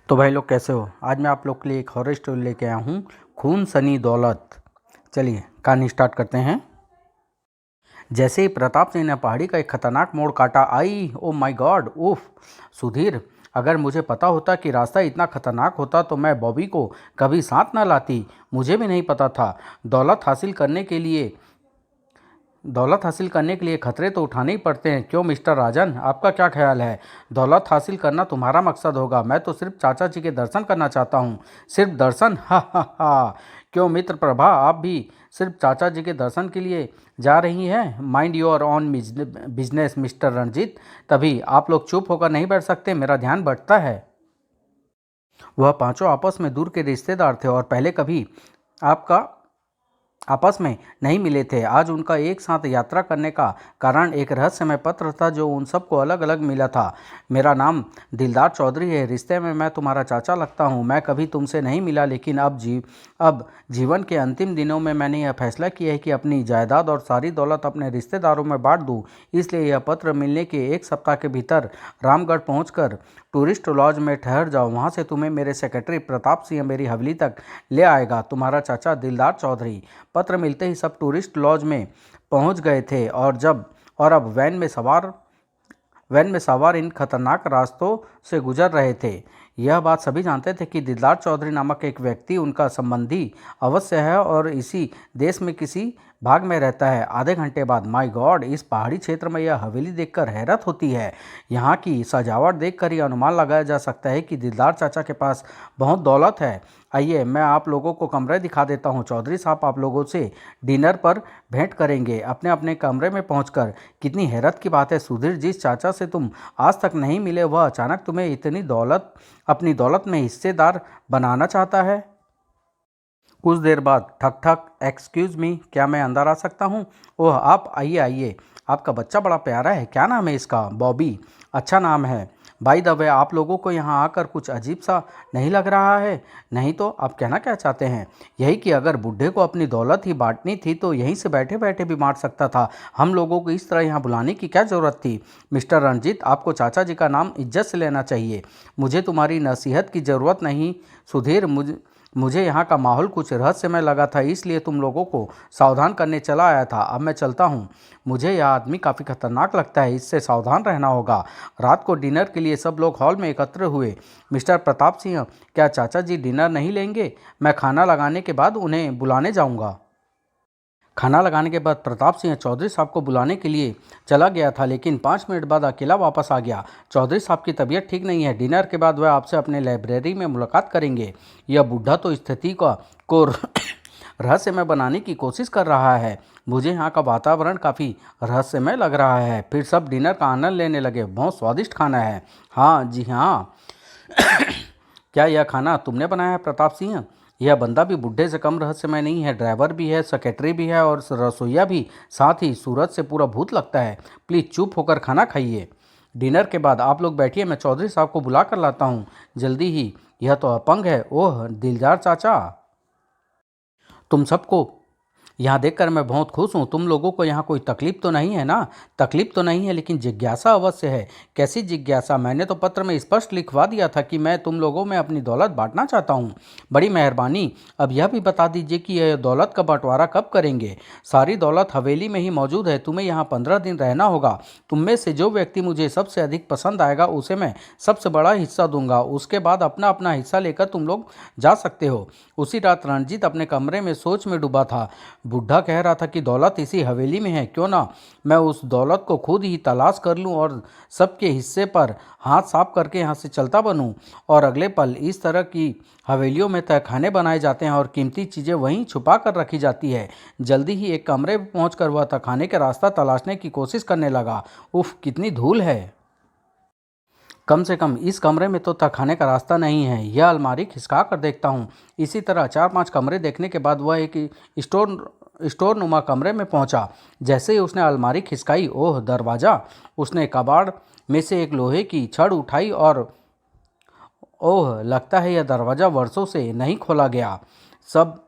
तो भाई लोग कैसे हो। आज मैं आप लोग के लिए एक हॉरर स्टोरी लेके आया हूँ, खून सनी दौलत। चलिए कहानी स्टार्ट करते हैं। जैसे ही प्रताप सिंह ने पहाड़ी का एक खतरनाक मोड़ काटा, आई ओ माय गॉड, उफ। सुधीर, अगर मुझे पता होता कि रास्ता इतना खतरनाक होता तो मैं बॉबी को कभी साथ ना लाती। मुझे भी नहीं पता था। दौलत हासिल करने के लिए खतरे तो उठाने ही पड़ते हैं, क्यों मिस्टर राजन, आपका क्या ख्याल है। दौलत हासिल करना तुम्हारा मकसद होगा, मैं तो सिर्फ चाचा जी के दर्शन करना चाहता हूँ। सिर्फ दर्शन, हा हा हा। क्यों मित्र प्रभा, आप भी सिर्फ चाचा जी के दर्शन के लिए जा रही हैं। Mind your on business mister Ranjit. तभी आप लोग चुप होकर नहीं बैठ सकते, मेरा ध्यान बढ़ता है। वह पांचों आपस में दूर के रिश्तेदार थे और पहले कभी आपका आपस में नहीं मिले थे। आज उनका एक साथ यात्रा करने का कारण एक रहस्यमय पत्र था जो उन सबको अलग अलग मिला था। मेरा नाम दिलदार चौधरी है, रिश्ते में मैं तुम्हारा चाचा लगता हूँ। मैं कभी तुमसे नहीं मिला, लेकिन अब जीवन के अंतिम दिनों में मैंने यह फैसला किया है कि अपनी जायदाद और सारी दौलत अपने रिश्तेदारों में बांट दूँ। इसलिए यह पत्र मिलने के एक सप्ताह के भीतर रामगढ़ पहुँच टूरिस्ट लॉज में ठहर जाओ। वहाँ से तुम्हें मेरे सेक्रेटरी प्रताप सिंह मेरी हवेली तक ले आएगा। तुम्हारा चाचा दिलदार चौधरी। पत्र मिलते ही सब टूरिस्ट लॉज में पहुंच गए थे और अब वैन में सवार इन खतरनाक रास्तों से गुजर रहे थे। यह बात सभी जानते थे कि दिलदार चौधरी नामक एक व्यक्ति उनका संबंधी अवश्य है और इसी देश में किसी भाग में रहता है। आधे घंटे बाद, माय गॉड, इस पहाड़ी क्षेत्र में यह हवेली देखकर हैरत होती है। यहाँ की सजावट देखकर ही अनुमान लगाया जा सकता है कि दिलदार चाचा के पास बहुत दौलत है। आइए मैं आप लोगों को कमरे दिखा देता हूँ। चौधरी साहब आप लोगों से डिनर पर भेंट करेंगे अपने अपने कमरे में पहुंचकर। कितनी हैरत की बात है सुधीर, जिस चाचा से तुम आज तक नहीं मिले वह अचानक तुम्हें इतनी दौलत अपनी दौलत में हिस्सेदार बनाना चाहता है। कुछ देर बाद, ठक ठक, एक्सक्यूज़ मी, क्या मैं अंदर आ सकता हूँ। ओह, आप आइए आइए। आपका बच्चा बड़ा प्यारा है, क्या नाम है इसका। बॉबी। अच्छा नाम है। बाय द वे, आप लोगों को यहाँ आकर कुछ अजीब सा नहीं लग रहा है। नहीं तो आप कहना क्या चाहते हैं। यही कि अगर बुढ़े को अपनी दौलत ही बांटनी थी तो यहीं से बैठे बैठे भी बांट सकता था। हम लोगों को इस तरह यहाँ बुलाने की क्या ज़रूरत थी। मिस्टर रणजीत, आपको चाचा जी का नाम इज्जत से लेना चाहिए। मुझे तुम्हारी नसीहत की ज़रूरत नहीं। सुधीर, मुझे यहाँ का माहौल कुछ रहस्यमय लगा था, इसलिए तुम लोगों को सावधान करने चला आया था। अब मैं चलता हूँ। मुझे यह आदमी काफ़ी खतरनाक लगता है, इससे सावधान रहना होगा। रात को डिनर के लिए सब लोग हॉल में एकत्र हुए। मिस्टर प्रताप सिंह, क्या चाचा जी डिनर नहीं लेंगे। मैं खाना लगाने के बाद उन्हें बुलाने जाऊँगा। खाना लगाने के बाद प्रताप सिंह चौधरी साहब को बुलाने के लिए चला गया था, लेकिन 5 मिनट बाद अकेला वापस आ गया। चौधरी साहब की तबीयत ठीक नहीं है। डिनर के बाद वह आपसे अपने लाइब्रेरी में मुलाकात करेंगे। यह बूढ़ा तो स्थिति को रहस्यमय बनाने की कोशिश कर रहा है। मुझे यहाँ का वातावरण काफ़ी रहस्यमय लग रहा है। फिर सब डिनर का आनंद लेने लगे। बहुत स्वादिष्ट खाना है। हाँ जी हाँ। क्या यह खाना तुमने बनाया है प्रताप सिंह। यह बंदा भी बुढ़े से कम रहस्यमय नहीं है। ड्राइवर भी है, सेक्रेटरी भी है और रसोईया भी। साथ ही सूरज से पूरा भूत लगता है। प्लीज़ चुप होकर खाना खाइए। डिनर के बाद आप लोग बैठिए, मैं चौधरी साहब को बुला कर लाता हूँ जल्दी ही। यह तो अपंग है। ओह दिलदार चाचा, तुम सबको यहाँ देखकर मैं बहुत खुश हूँ। तुम लोगों को यहाँ कोई तकलीफ तो नहीं है ना। तकलीफ तो नहीं है, लेकिन जिज्ञासा अवश्य है। कैसी जिज्ञासा। मैंने तो पत्र में स्पष्ट लिखवा दिया था कि मैं तुम लोगों में अपनी दौलत बांटना चाहता हूँ। बड़ी मेहरबानी। अब यह भी बता दीजिए कि यह दौलत का बंटवारा कब करेंगे। सारी दौलत हवेली में ही मौजूद है। तुम्हें यहाँ 15 दिन रहना होगा। तुम में से जो व्यक्ति मुझे सबसे अधिक पसंद आएगा उसे मैं सबसे बड़ा हिस्सा दूंगा। उसके बाद अपना अपना हिस्सा लेकर तुम लोग जा सकते हो। उसी रात रणजीत अपने कमरे में सोच में डूबा था। बुढ़ा कह रहा था कि दौलत इसी हवेली में है, क्यों ना मैं उस दौलत को खुद ही तलाश कर लूं और सबके हिस्से पर हाथ साफ करके यहाँ से चलता बनूं। और अगले पल, इस तरह की हवेलियों में तहखाने बनाए जाते हैं और कीमती चीज़ें वहीं छुपा कर रखी जाती है। जल्दी ही एक कमरे में पहुंचकर वह तहखाने का रास्ता तलाशने की कोशिश करने लगा। उफ, कितनी धूल है। कम से कम इस कमरे में तो तहखाने का रास्ता नहीं है। यह अलमारी खिसका कर देखता हूँ। इसी तरह 4-5 कमरे देखने के बाद वह एक स्टोर नुमा कमरे में पहुंचा। जैसे ही उसने अलमारी खिसकाई, ओह दरवाज़ा। उसने कबाड़ में से एक लोहे की छड़ उठाई और ओह, लगता है यह दरवाज़ा वर्षों से नहीं खोला गया। सब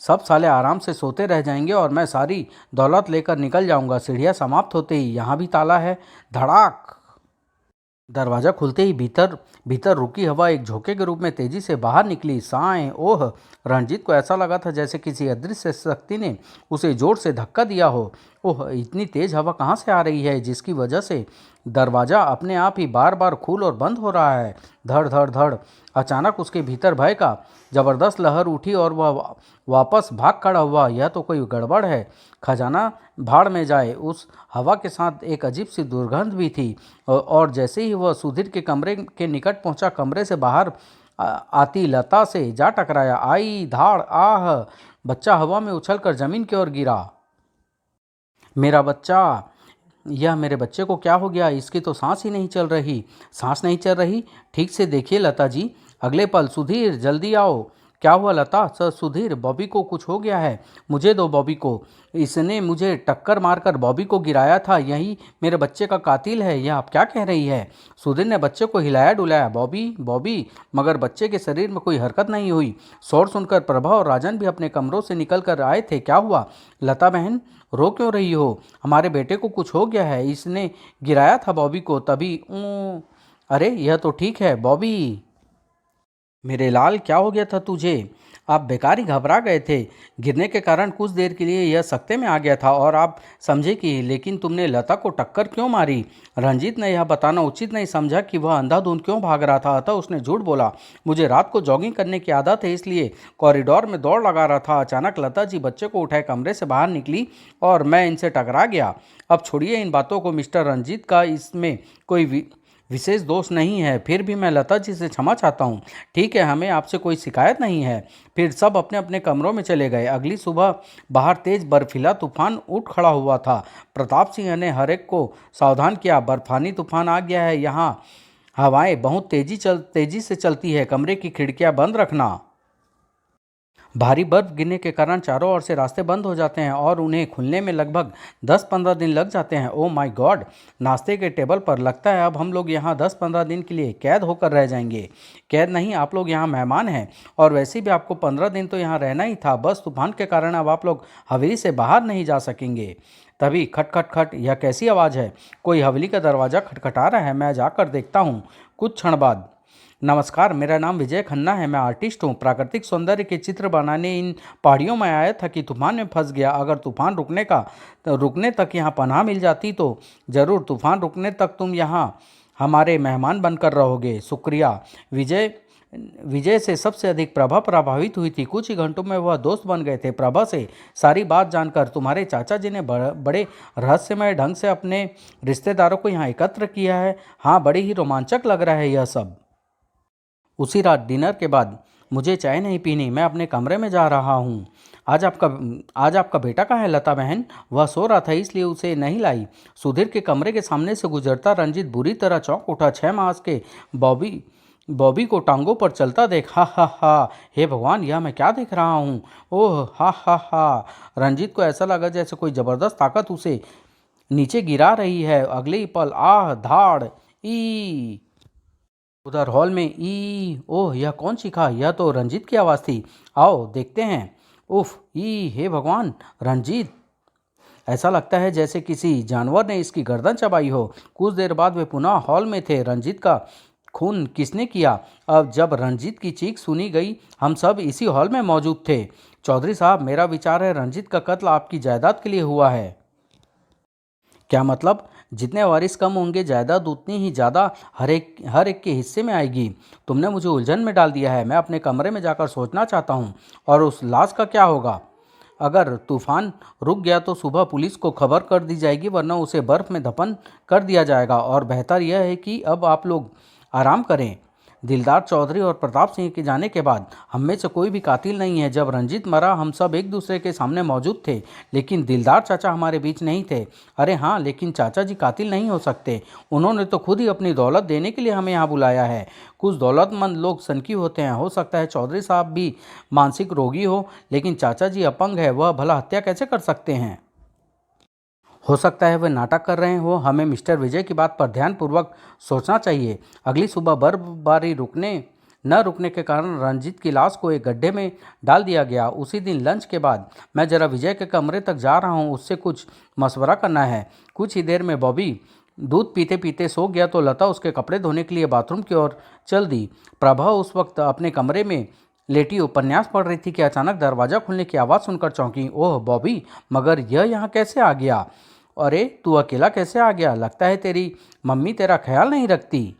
सब साले आराम से सोते रह जाएंगे और मैं सारी दौलत लेकर निकल जाऊंगा। सीढ़ियाँ समाप्त होते ही यहाँ भी ताला है। धड़ाक। दरवाजा खुलते ही भीतर भीतर रुकी हवा एक झोंके के रूप में तेजी से बाहर निकली। साएं ओह! रणजीत को ऐसा लगा था जैसे किसी अदृश्य शक्ति ने उसे जोर से धक्का दिया हो। ओह! इतनी तेज हवा कहाँ से आ रही है जिसकी वजह से दरवाजा अपने आप ही बार बार खुल और बंद हो रहा है। धड़ धड़ धड़। अचानक उसके भीतर भय का जबरदस्त लहर उठी और वह वापस भाग खड़ा हुआ। यह तो कोई गड़बड़ है। खजाना भाड़ में जाए। उस हवा के साथ एक अजीब सी दुर्गंध भी थी। और जैसे ही वह सुधीर के कमरे के निकट पहुंचा, कमरे से बाहर आती लता से जा टकराया। आई धाड़! आह! बच्चा हवा में उछलकर जमीन की ओर गिरा। मेरा बच्चा! यह मेरे बच्चे को क्या हो गया? इसकी तो सांस ही नहीं चल रही। सांस नहीं चल रही? ठीक से देखिए लता जी। अगले पल, सुधीर जल्दी आओ। क्या हुआ लता? सर सुधीर, बॉबी को कुछ हो गया है। मुझे दो बॉबी को। इसने मुझे टक्कर मारकर बॉबी को गिराया था। यही मेरे बच्चे का कातिल है। यह आप क्या कह रही है? सुधीर ने बच्चे को हिलाया डुलाया। बॉबी बॉबी, मगर बच्चे के शरीर में कोई हरकत नहीं हुई। शोर सुनकर प्रभा और राजन भी अपने कमरों से निकल कर आए थे। क्या हुआ लता बहन? रो क्यों रही हो? हमारे बेटे को कुछ हो गया है। इसने गिराया था बॉबी को तभी। अरे यह तो ठीक है बॉबी। मेरे लाल, क्या हो गया था तुझे? आप बेकार ही घबरा गए थे। गिरने के कारण कुछ देर के लिए यह सकते में आ गया था और आप समझे कि, लेकिन तुमने लता को टक्कर क्यों मारी? रंजीत ने यह बताना उचित नहीं समझा कि वह अंधाधुंध क्यों भाग रहा था, अतः उसने झूठ बोला। मुझे रात को जॉगिंग करने की आदत है, इसलिए कॉरिडोर में दौड़ लगा रहा था। अचानक लता जी बच्चे को उठाए कमरे से बाहर निकली और मैं इनसे टकरा गया। अब छोड़िए इन बातों को मिस्टर रंजीत का इसमें कोई विशेष दोष नहीं है। फिर भी मैं लता जी से क्षमा चाहता हूँ। ठीक है, हमें आपसे कोई शिकायत नहीं है। फिर सब अपने अपने कमरों में चले गए। अगली सुबह बाहर तेज बर्फीला तूफान उठ खड़ा हुआ था। प्रताप सिंह ने हर एक को सावधान किया, बर्फानी तूफान आ गया है। यहाँ हवाएं बहुत तेजी से चलती है। कमरे की खिड़कियां बंद रखना। भारी बर्फ गिरने के कारण चारों ओर से रास्ते बंद हो जाते हैं और उन्हें खुलने में लगभग 10-15 दिन लग जाते हैं। Oh my God! नाश्ते के टेबल पर लगता है अब हम लोग यहाँ 10-15 दिन के लिए कैद होकर रह जाएंगे। कैद नहीं, आप लोग यहाँ मेहमान हैं और वैसे भी आपको 15 दिन तो यहाँ रहना ही था। बस तूफान के कारण अब आप लोग हवेली से बाहर नहीं जा सकेंगे। तभी खट खट खट, यह कैसी आवाज़ है? कोई हवेली का दरवाज़ा खटखटा रहा है। मैं जाकर देखता हूँ। कुछ क्षण बाद, नमस्कार, मेरा नाम विजय खन्ना है। मैं आर्टिस्ट हूँ। प्राकृतिक सौंदर्य के चित्र बनाने इन पहाड़ियों में आया था कि तूफान में फंस गया। अगर तूफान रुकने तक यहाँ पनाह मिल जाती तो ज़रूर। तूफान रुकने तक तुम यहाँ हमारे मेहमान बनकर रहोगे। शुक्रिया। विजय विजय से सबसे अधिक प्रभा प्रभावित हुई थी। कुछ ही घंटों में वह दोस्त बन गए थे। प्रभा से सारी बात जानकर तुम्हारे चाचा जी ने बड़े रहस्यमय ढंग से अपने रिश्तेदारों को यहाँ एकत्र किया है। हाँ, बड़े ही रोमांचक लग रहा है यह सब। उसी रात डिनर के बाद मुझे चाय नहीं पीनी। मैं अपने कमरे में जा रहा हूँ। आज आपका बेटा कहाँ है लता बहन? वह सो रहा था इसलिए उसे नहीं लाई। सुधीर के कमरे के सामने से गुजरता रंजीत बुरी तरह चौंक उठा। 6 माह के बॉबी बॉबी को टांगों पर चलता देख। हा हा हा! हे भगवान, यह मैं क्या देख रहा हूँ? ओह हा हा हा! रंजीत को ऐसा लगा जैसे कोई जबरदस्त ताकत उसे नीचे गिरा रही है। अगले ही पल, आह धाड़! ई उधर हॉल में ई! ओह, यह कौन चीखा? यह तो रंजीत की आवाज़ थी। आओ देखते हैं। उफ! ई! हे भगवान! रंजीत! ऐसा लगता है जैसे किसी जानवर ने इसकी गर्दन चबाई हो। कुछ देर बाद वे पुनः हॉल में थे। रंजीत का खून किसने किया? अब जब रंजीत की चीख सुनी गई, हम सब इसी हॉल में मौजूद थे। चौधरी साहब, मेरा विचार है रंजीत का कत्ल आपकी जायदाद के लिए हुआ है। क्या मतलब? जितने वारिस कम होंगे जायदाद उतनी ही ज़्यादा हर एक के हिस्से में आएगी। तुमने मुझे उलझन में डाल दिया है। मैं अपने कमरे में जाकर सोचना चाहता हूँ। और उस लाश का क्या होगा? अगर तूफान रुक गया तो सुबह पुलिस को खबर कर दी जाएगी, वरना उसे बर्फ़ में दफन कर दिया जाएगा। और बेहतर यह है कि अब आप लोग आराम करें। दिलदार चौधरी और प्रताप सिंह के जाने के बाद हम में से कोई भी कातिल नहीं है। जब रंजीत मरा हम सब एक दूसरे के सामने मौजूद थे, लेकिन दिलदार चाचा हमारे बीच नहीं थे। अरे हाँ, लेकिन चाचा जी कातिल नहीं हो सकते। उन्होंने तो खुद ही अपनी दौलत देने के लिए हमें यहाँ बुलाया है। कुछ दौलतमंद लोग सनकी होते हैं। हो सकता है चौधरी साहब भी मानसिक रोगी हो, लेकिन चाचा जी अपंग है। वह भला हत्या कैसे कर सकते हैं? हो सकता है वे नाटक कर रहे हो। हमें मिस्टर विजय की बात पर ध्यानपूर्वक सोचना चाहिए। अगली सुबह बर्फबारी न रुकने के कारण रंजीत की लाश को एक गड्ढे में डाल दिया गया। उसी दिन लंच के बाद मैं जरा विजय के कमरे तक जा रहा हूँ, उससे कुछ मशवरा करना है। कुछ ही देर में बॉबी दूध पीते पीते सो गया तो लता उसके कपड़े धोने के लिए बाथरूम की ओर चल दी। प्रभा उस वक्त अपने कमरे में लेटी उपन्यास पढ़ रही थी कि अचानक दरवाज़ा खुलने की आवाज़ सुनकर चौंकी। ओह बॉबी, मगर यह यहाँ कैसे आ गया? अरे तू अकेला कैसे आ गया? लगता है तेरी मम्मी तेरा ख्याल नहीं रखती।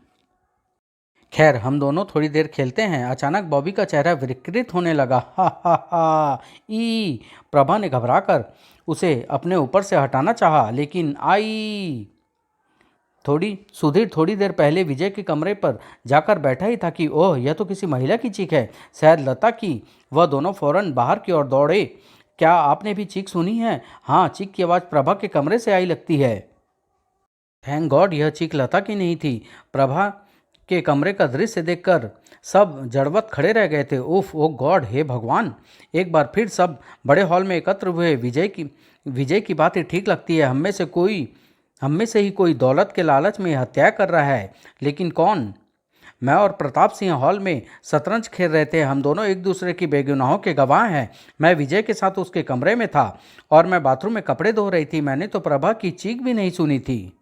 खैर, हम दोनों थोड़ी देर खेलते हैं। अचानक बॉबी का चेहरा विकृत होने लगा। हा हा हा ई। प्रभा ने घबराकर उसे अपने ऊपर से हटाना चाहा, लेकिन आई। सुधीर थोड़ी देर पहले विजय के कमरे पर जाकर बैठा ही था कि ओह, यह तो किसी महिला की चीख है, शायद लता की। वह दोनों फौरन बाहर की ओर दौड़े। क्या आपने भी चीख सुनी है? हाँ, चीख की आवाज़ प्रभा के कमरे से आई लगती है। थैंक गॉड, यह चीख लता की नहीं थी। प्रभा के कमरे का दृश्य देखकर सब जड़वत खड़े रह गए थे। उफ, ओ गॉड, हे भगवान! एक बार फिर सब बड़े हॉल में एकत्र हुए। विजय की बात ही ठीक लगती है। हम में से ही कोई दौलत के लालच में हत्या कर रहा है, लेकिन कौन? मैं और प्रताप सिंह हॉल में शतरंज खेल रहे थे। हम दोनों एक दूसरे की बेगुनाहों के गवाह हैं। मैं विजय के साथ उसके कमरे में था और मैं बाथरूम में कपड़े धो रही थी। मैंने तो प्रभा की चीख भी नहीं सुनी थी।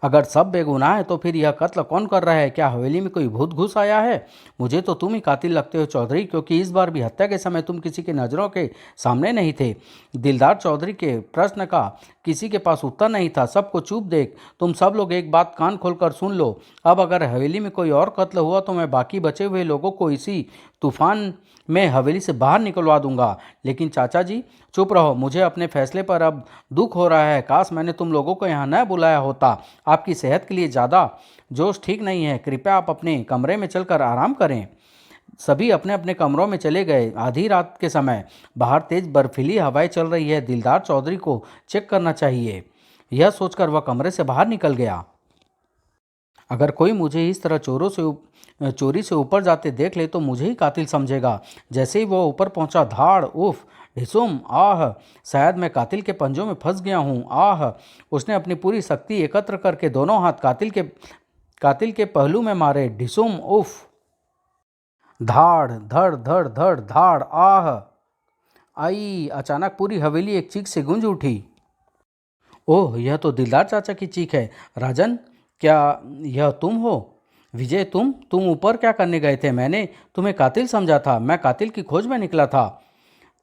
अगर सब बेगुनाह है तो फिर यह कत्ल कौन कर रहा है? क्या हवेली में कोई भूत घुस आया है? मुझे तो तुम ही कातिल लगते हो चौधरी, क्योंकि इस बार भी हत्या के समय तुम किसी की नज़रों के सामने नहीं थे। दिलदार चौधरी के प्रश्न का किसी के पास उत्तर नहीं था। सबको चुप देख तुम सब लोग एक बात कान खोलकर सुन लो। अब अगर हवेली में कोई और कत्ल हुआ तो मैं बाकी बचे हुए लोगों को इसी तूफान में हवेली से बाहर निकलवा दूंगा। लेकिन चाचा जी चुप रहो, मुझे अपने फैसले पर अब दुख हो रहा है। काश मैंने तुम लोगों को यहाँ न बुलाया होता। आपकी सेहत के लिए ज़्यादा जोश ठीक नहीं है। कृपया आप अपने कमरे में चलकर आराम करें। सभी अपने अपने कमरों में चले गए। आधी रात के समय बाहर तेज बर्फीली हवाएं चल रही है। दिलदार चौधरी को चेक करना चाहिए, यह सोचकर वह कमरे से बाहर निकल गया। अगर कोई मुझे इस तरह चोरी से ऊपर जाते देख ले तो मुझे ही कातिल समझेगा। जैसे ही वो ऊपर पहुंचा, धाड़, उफ, ढिसुम, आह, शायद मैं कातिल के पंजों में फंस गया हूँ, आह। उसने अपनी पूरी शक्ति एकत्र करके दोनों हाथ कातिल के पहलू में मारे। ढिसुम, उफ, धाड़, धड़ धड़ धड़ धाड़, आह, आई। अचानक पूरी हवेली एक चीख से गूंज उठी। ओह, यह तो दिलदार चाचा की चीख है। राजन, क्या यह तुम हो? विजय, तुम ऊपर क्या करने गए थे? मैंने तुम्हें कातिल समझा था। मैं कातिल की खोज में निकला था।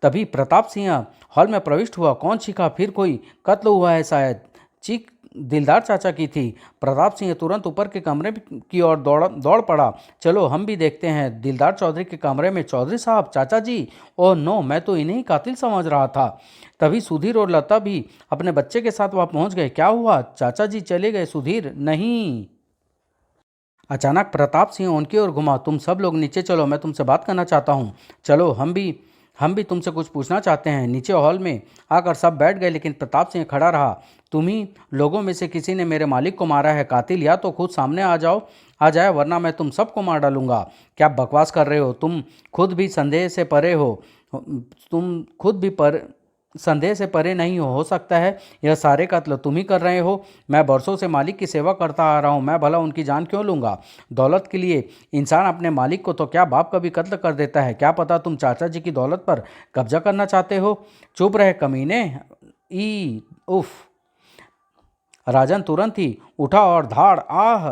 तभी प्रताप सिंह हॉल में प्रविष्ट हुआ। कौन चीखा? फिर कोई कत्ल हुआ है शायद। चीख दिलदार चाचा की थी। प्रताप सिंह तुरंत ऊपर के कमरे की ओर दौड़ पड़ा। चलो हम भी देखते हैं। दिलदार चौधरी के कमरे में। चौधरी साहब, चाचा जी। ओह नो, मैं तो इन्हें ही कातिल समझ रहा था। तभी सुधीर और लता भी अपने बच्चे के साथ वहां पहुंच गए। क्या हुआ? चाचा जी चले गए? सुधीर, नहीं। अचानक प्रताप सिंह उनकी ओर घुमा। तुम सब लोग नीचे चलो, मैं तुमसे बात करना चाहता हूँ। चलो, हम भी तुमसे कुछ पूछना चाहते हैं। नीचे हॉल में आकर सब बैठ गए, लेकिन प्रताप सिंह खड़ा रहा। तुम ही लोगों में से किसी ने मेरे मालिक को मारा है। कातिल या तो खुद सामने आ जाए, वरना मैं तुम सबको मार डालूंगा। क्या बकवास कर रहे हो? तुम खुद भी संदेह से परे हो। तुम खुद भी संदेह से परे नहीं हो सकता है यह सारे कत्ल तुम ही कर रहे हो। मैं बरसों से मालिक की सेवा करता आ रहा हूँ। मैं भला उनकी जान क्यों लूँगा? दौलत के लिए इंसान अपने मालिक को तो क्या बाप कभी कत्ल कर देता है? क्या पता तुम चाचा जी की दौलत पर कब्जा करना चाहते हो। चुप रहे कमीने। ई उफ। राजन तुरंत ही उठा और धाड़, आह।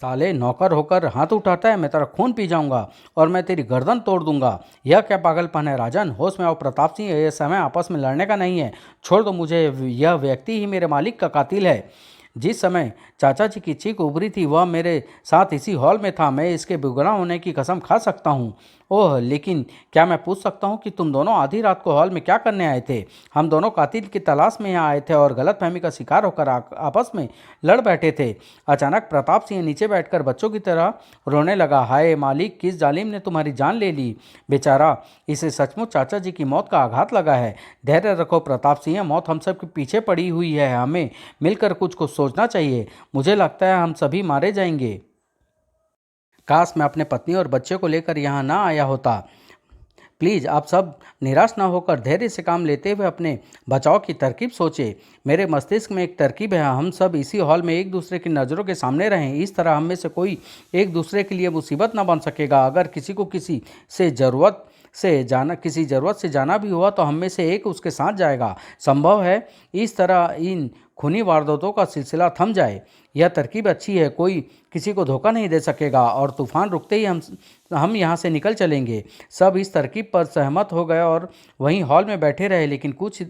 साले, नौकर होकर हाथ उठाता है? मैं तेरा खून पी जाऊंगा और मैं तेरी गर्दन तोड़ दूंगा। यह क्या पागलपन है? राजन, होश में आओ। प्रताप सिंह, यह समय आपस में लड़ने का नहीं है। छोड़ दो मुझे। यह व्यक्ति ही मेरे मालिक का कातिल है। जिस समय चाचा जी की चीख उभरी थी वह मेरे साथ इसी हॉल में था। मैं इसके बेगुनाह होने की कसम खा सकता हूँ। ओह, लेकिन क्या मैं पूछ सकता हूँ कि तुम दोनों आधी रात को हॉल में क्या करने आए थे? हम दोनों कातिल की तलाश में यहाँ आए थे और गलतफहमी का शिकार होकर आपस में लड़ बैठे थे। अचानक प्रताप सिंह नीचे बैठकर बच्चों की तरह रोने लगा। हाय मालिक, किस जालिम ने तुम्हारी जान ले ली? बेचारा, इसे सचमुच चाचा जी की मौत का आघात लगा है। धैर्य रखो प्रताप सिंह, मौत हम सब के पीछे पड़ी हुई है। हमें मिलकर कुछ सोचना चाहिए। मुझे लगता है हम सभी मारे जाएंगे। काश मैं अपने पत्नी और बच्चे को लेकर यहाँ ना आया होता। प्लीज़ आप सब निराश ना होकर धैर्य से काम लेते हुए अपने बचाव की तरकीब सोचें। मेरे मस्तिष्क में एक तरकीब है। हम सब इसी हॉल में एक दूसरे की नज़रों के सामने रहें। इस तरह हम में से कोई एक दूसरे के लिए मुसीबत ना बन सकेगा। अगर किसी को किसी ज़रूरत से जाना भी हुआ तो हम में से एक उसके साथ जाएगा। संभव है इस तरह इन खूनी वारदातों का सिलसिला थम जाए। यह तरकीब अच्छी है, कोई किसी को धोखा नहीं दे सकेगा और तूफान रुकते ही हम यहाँ से निकल चलेंगे। सब इस तरकीब पर सहमत हो गए और वहीं हॉल में बैठे रहे। लेकिन कुछ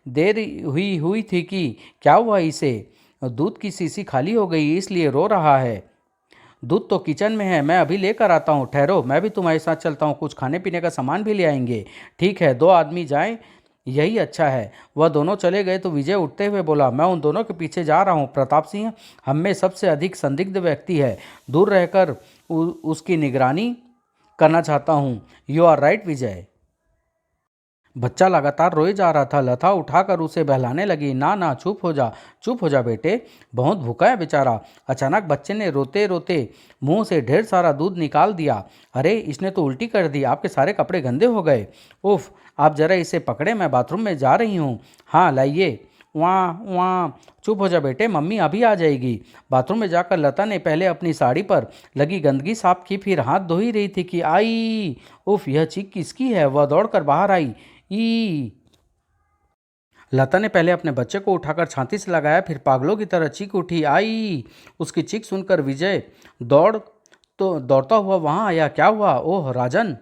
देर हुई हुई थी कि क्या हुआ इसे? दूध की शीशी खाली हो गई, इसलिए रो रहा है। दूध तो किचन में है, मैं अभी लेकर आता हूँ। ठहरो, मैं भी तुम्हारे साथ चलता हूँ, कुछ खाने पीने का सामान भी ले आएंगे। ठीक है, 2 आदमी जाएं, यही अच्छा है। वह दोनों चले गए तो विजय उठते हुए बोला, मैं उन दोनों के पीछे जा रहा हूँ। प्रताप सिंह हम में सबसे अधिक संदिग्ध व्यक्ति है, दूर रहकर उसकी निगरानी करना चाहता हूँ। यू आर राइट विजय। बच्चा लगातार रोए जा रहा था। लता उठाकर उसे बहलाने लगी। ना ना, चुप हो जा बेटे, बहुत भूखा है बेचारा। अचानक बच्चे ने रोते रोते मुंह से ढेर सारा दूध निकाल दिया। अरे, इसने तो उल्टी कर दी, आपके सारे कपड़े गंदे हो गए। उफ, आप जरा इसे पकड़े, मैं बाथरूम में जा रही हूँ। हाँ लाइए। वहाँ वहाँ। चुप हो जा बेटे, मम्मी अभी आ जाएगी। बाथरूम में जाकर लता ने पहले अपनी साड़ी पर लगी गंदगी साफ की, फिर हाथ धो ही रही थी कि आई, उफ, यह चीख किसकी है? वह दौड़कर बाहर आई। ई लता ने पहले अपने बच्चे को उठाकर छाती से लगाया, फिर पागलों की तरह चीख उठी। आई। उसकी चीख सुनकर विजय दौड़ता हुआ वहां आया। क्या हुआ? ओह राजन।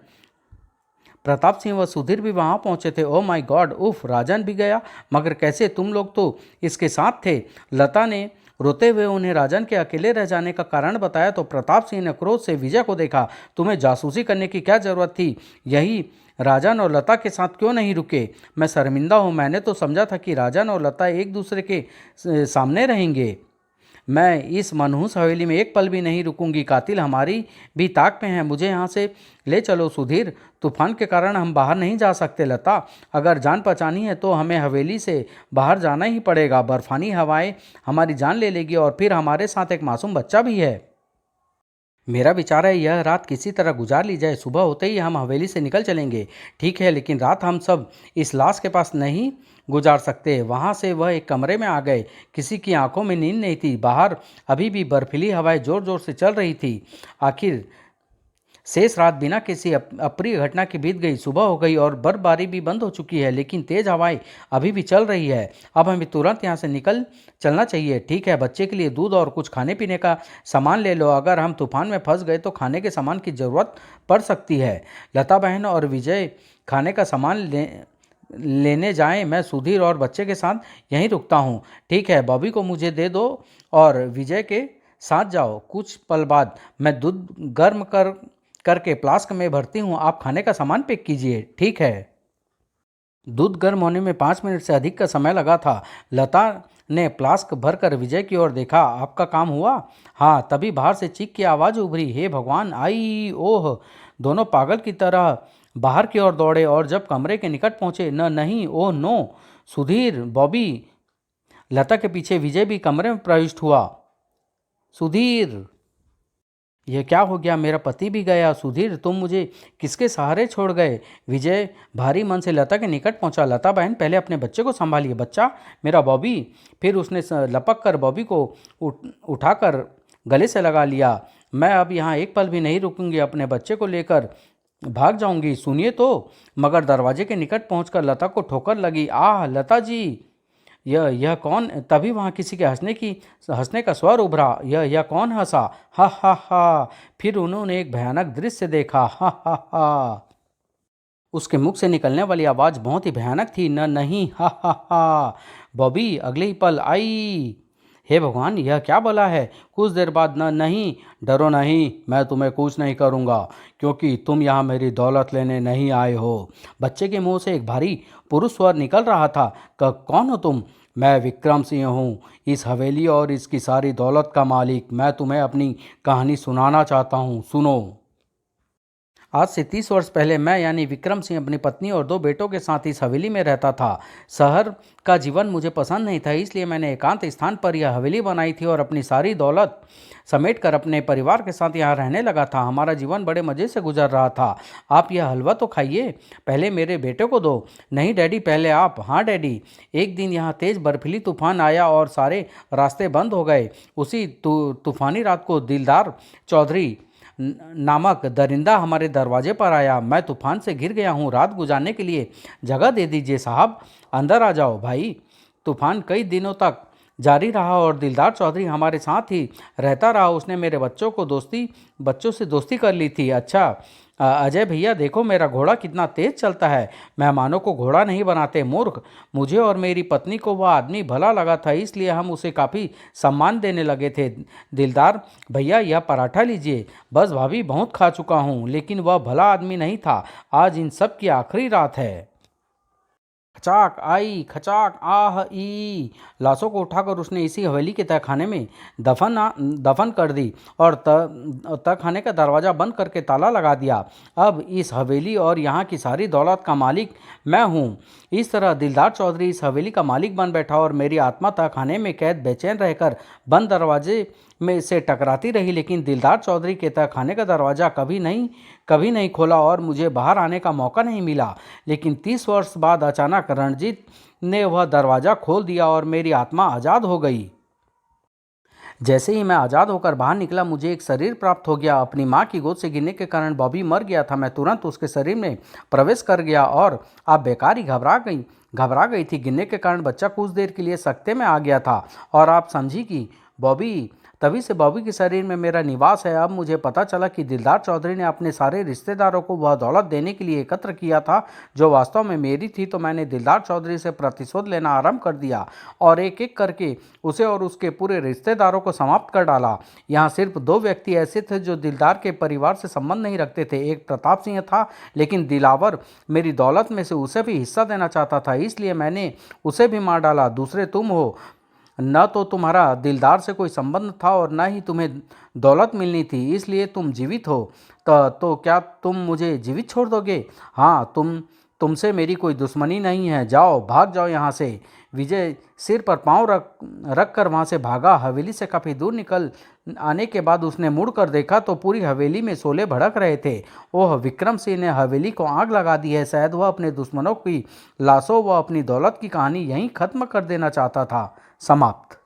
प्रताप सिंह व सुधीर भी वहां पहुंचे थे। ओह माय गॉड, उफ, राजन भी गया? मगर कैसे? तुम लोग तो इसके साथ थे। लता ने रोते हुए उन्हें राजन के अकेले रह जाने का कारण बताया तो प्रताप सिंह ने क्रोध से विजय को देखा। तुम्हें जासूसी करने की क्या जरूरत थी? यही राजन और लता के साथ क्यों नहीं रुके? मैं शर्मिंदा हूँ, मैंने तो समझा था कि राजन और लता एक दूसरे के सामने रहेंगे। मैं इस मनहूस हवेली में एक पल भी नहीं रुकूंगी। कातिल हमारी भी ताक में है, मुझे यहाँ से ले चलो। सुधीर, तूफान के कारण हम बाहर नहीं जा सकते। लता, अगर जान बचानी है तो हमें हवेली से बाहर जाना ही पड़ेगा। बर्फानी हवाएं हमारी जान ले लेगी और फिर हमारे साथ एक मासूम बच्चा भी है। मेरा विचार है यह रात किसी तरह गुजार ली जाए, सुबह होते ही हम हवेली से निकल चलेंगे। ठीक है, लेकिन रात हम सब इस लाश के पास नहीं गुजार सकते। वहाँ से वह एक कमरे में आ गए। किसी की आंखों में नींद नहीं थी। बाहर अभी भी बर्फीली हवाएं जोर जोर से चल रही थी। आखिर शेष रात बिना किसी अप्रिय घटना के बीत गई। सुबह हो गई और बर्फबारी भी बंद हो चुकी है, लेकिन तेज हवाएं अभी भी चल रही है। अब हमें तुरंत यहाँ से निकल चलना चाहिए। ठीक है, बच्चे के लिए दूध और कुछ खाने पीने का सामान ले लो। अगर हम तूफान में फंस गए तो खाने के सामान की ज़रूरत पड़ सकती है। लता बहन और विजय खाने का सामान लेने जाएं। मैं सुधीर और बच्चे के साथ यहीं रुकता हूँ। ठीक है, बॉबी को मुझे दे दो और विजय के साथ जाओ। कुछ पल बाद मैं दूध गर्म करके फ्लास्क में भरती हूँ, आप खाने का सामान पैक कीजिए। ठीक है। दूध गर्म होने में 5 मिनट से अधिक का समय लगा था। लता ने फ्लास्क भरकर विजय की ओर देखा। आपका काम हुआ? हाँ। तभी बाहर से चीख की आवाज़ उभरी। हे भगवान! आई ओह! दोनों पागल की तरह बाहर की ओर दौड़े और जब कमरे के निकट पहुंचे, नहीं, ओह नो! सुधीर, बॉबी। लता के पीछे विजय भी कमरे में प्रविष्ट हुआ। सुधीर, यह क्या हो गया? मेरा पति भी गया। सुधीर, तुम मुझे किसके सहारे छोड़ गए? विजय भारी मन से लता के निकट पहुंचा। लता बहन, पहले अपने बच्चे को संभालिए। बच्चा? मेरा बॉबी। फिर उसने लपक कर बॉबी को उठाकर गले से लगा लिया। मैं अब यहाँ एक पल भी नहीं रुकूंगी, अपने बच्चे को लेकर भाग जाऊंगी। सुनिए तो। मगर दरवाजे के निकट पहुंचकर लता को ठोकर लगी। आह लता जी, यह कौन? तभी वहाँ किसी के हंसने का स्वर उभरा। यह कौन हंसा? हा हा हा। फिर उन्होंने एक भयानक दृश्य देखा। हा हा हा। उसके मुख से निकलने वाली आवाज़ बहुत ही भयानक थी। नहीं, हा हा हा। बॉबी अगले ही पल आई। हे भगवान, यह क्या बला है? कुछ देर बाद, नहीं, डरो नहीं, मैं तुम्हें कुछ नहीं करूँगा, क्योंकि तुम यहाँ मेरी दौलत लेने नहीं आए हो। बच्चे के मुंह से एक भारी पुरुष स्वर निकल रहा था। कौन हो तुम? मैं विक्रम सिंह हूँ, इस हवेली और इसकी सारी दौलत का मालिक। मैं तुम्हें अपनी कहानी सुनाना चाहता हूँ, सुनो। आज से 30 वर्ष पहले मैं यानी विक्रम सिंह अपनी पत्नी और 2 बेटों के साथ इस हवेली में रहता था। शहर का जीवन मुझे पसंद नहीं था, इसलिए मैंने एकांत स्थान पर यह हवेली बनाई थी और अपनी सारी दौलत समेट कर अपने परिवार के साथ यहाँ रहने लगा था। हमारा जीवन बड़े मज़े से गुजर रहा था। आप यह हलवा तो खाइए, पहले मेरे बेटे को दो। नहीं डैडी, पहले आप। हाँ डैडी। एक दिन यहाँ तेज़ बर्फीली तूफान आया और सारे रास्ते बंद हो गए। उसी तूफानी रात को दिलदार चौधरी नामक दरिंदा हमारे दरवाजे पर आया। मैं तूफान से घिर गया हूँ, रात गुजारने के लिए जगह दे दीजिए साहब। अंदर आ जाओ भाई। तूफान कई दिनों तक जारी रहा और दिलदार चौधरी हमारे साथ ही रहता रहा। उसने मेरे बच्चों से दोस्ती कर ली थी। अच्छा अजय भैया देखो मेरा घोड़ा कितना तेज चलता है। मेहमानों को घोड़ा नहीं बनाते मूर्ख। मुझे और मेरी पत्नी को वह आदमी भला लगा था, इसलिए हम उसे काफ़ी सम्मान देने लगे थे। दिलदार भैया यह पराठा लीजिए। बस भाभी बहुत खा चुका हूँ, लेकिन वह भला आदमी नहीं था। आज इन सब की आखिरी रात है। खचाक आई खचाक आह ई। लाशों को उठाकर उसने इसी हवेली के तहखाने में दफन कर दी और तहखाने का दरवाज़ा बंद करके ताला लगा दिया। अब इस हवेली और यहाँ की सारी दौलत का मालिक मैं हूँ। इस तरह दिलदार चौधरी इस हवेली का मालिक बन बैठा और मेरी आत्मा तहखाने में कैद बेचैन रहकर बंद दरवाजे में से टकराती रही, लेकिन दिलदार चौधरी के तहखाने का दरवाज़ा कभी नहीं खोला और मुझे बाहर आने का मौका नहीं मिला। लेकिन 30 वर्ष बाद अचानक रणजीत ने वह दरवाज़ा खोल दिया और मेरी आत्मा आज़ाद हो गई। जैसे ही मैं आज़ाद होकर बाहर निकला, मुझे एक शरीर प्राप्त हो गया। अपनी माँ की गोद से गिरने के कारण बॉबी मर गया था। मैं तुरंत उसके शरीर में प्रवेश कर गया और आप बेकार ही घबरा गई थी। गिरने के कारण बच्चा कुछ देर के लिए सकते में आ गया था और आप समझी कि बॉबी तभी से बॉबी के शरीर में मेरा निवास है। अब मुझे पता चला कि दिलदार चौधरी ने अपने सारे रिश्तेदारों को वह दौलत देने के लिए एकत्र किया था जो वास्तव में मेरी थी। तो मैंने दिलदार चौधरी से प्रतिशोध लेना आरंभ कर दिया और एक एक करके उसे और उसके पूरे रिश्तेदारों को समाप्त कर डाला। यहाँ सिर्फ 2 व्यक्ति ऐसे थे जो दिलदार के परिवार से संबंध नहीं रखते थे। एक प्रताप सिंह था, लेकिन दिलावर मेरी दौलत में से उसे भी हिस्सा देना चाहता था, इसलिए मैंने उसे भी मार डाला। दूसरे तुम हो। न तो तुम्हारा दिलदार से कोई संबंध था और न ही तुम्हें दौलत मिलनी थी, इसलिए तुम जीवित हो। तो क्या तुम मुझे जीवित छोड़ दोगे? हाँ, तुमसे मेरी कोई दुश्मनी नहीं है। जाओ, भाग जाओ यहाँ से। विजय सिर पर पांव रख कर वहाँ से भागा। हवेली से काफ़ी दूर निकल आने के बाद उसने मुड़ कर देखा तो पूरी हवेली में शोले भड़क रहे थे। ओह, विक्रम सिंह ने हवेली को आग लगा दी है। शायद वह अपने दुश्मनों की लाशों व अपनी दौलत की कहानी यहीं खत्म कर देना चाहता था। समाप्त।